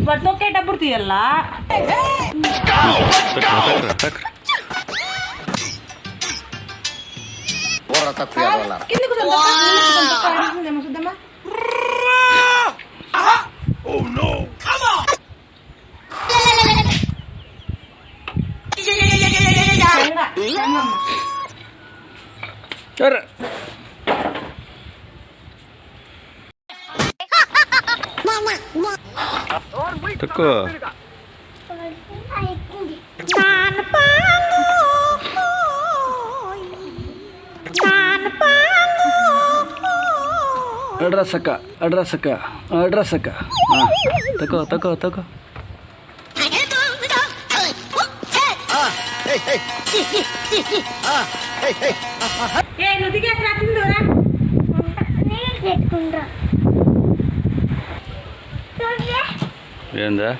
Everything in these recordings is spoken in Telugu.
వాడు తొక్కేటప్పుడు తీయాలా? కిందకు చూద్దామా? తక్కువ అడ్రస్సక్క తక్కువ తక్కువ తక్కువ ఏందా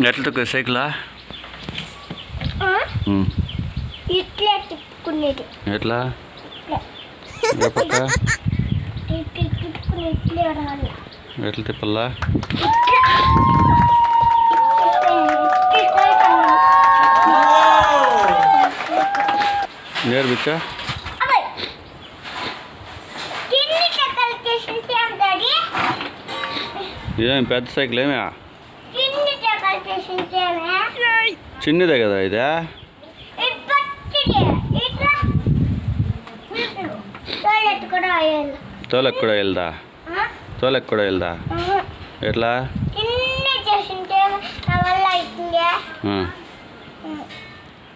ఎట్లా తక్కువ సైకిలా ఎట్లా ఎట్లా తిప్పల్లా నేర్పించా ఏం పెద్ద సైకిల్ ఏమే చిన్నదే కదా ఇదే తోలకు కూడా వెళ్దా ఎట్లా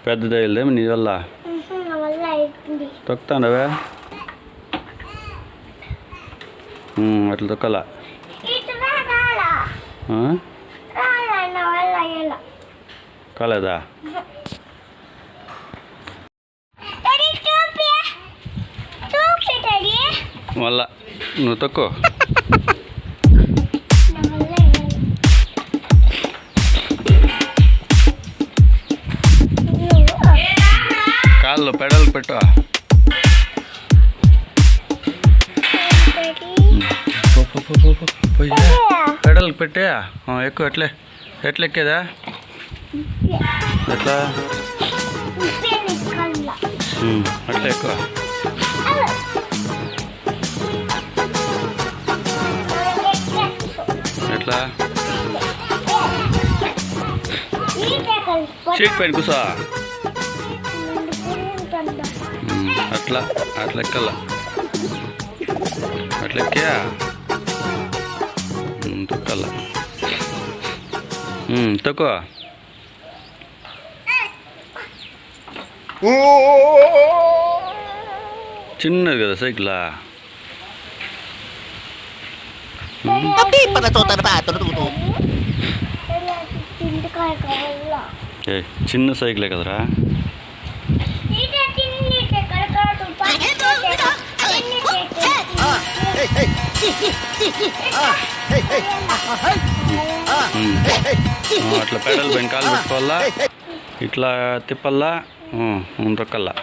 పెద్దదే వెళ్దేమి నీ వల్ల తొక్కుతాండవే అట్లా తొక్కలా కాలేదా మళ్ళా నువ్వు తక్కువ కాళ్ళు పెడల్ పెట్టు పెడల్ పెట్టే ఎక్కువ ఎట్లా ఎక్కేదా ఎట్లా అట్లా ఎక్కువ ఎట్లా చీక్ పైన కూసా అట్లా ఎక్కల్లా అట్లా ఎక్కా తొక్కల్లా తక్కువ చిన్నది కదా సైకిలా చిన్న సైకిలే కదరా అట్లా పెడల్ పైన కాలు పెట్టుకోవాలా ఇట్లా తిప్పల్లా తొక్కల్లా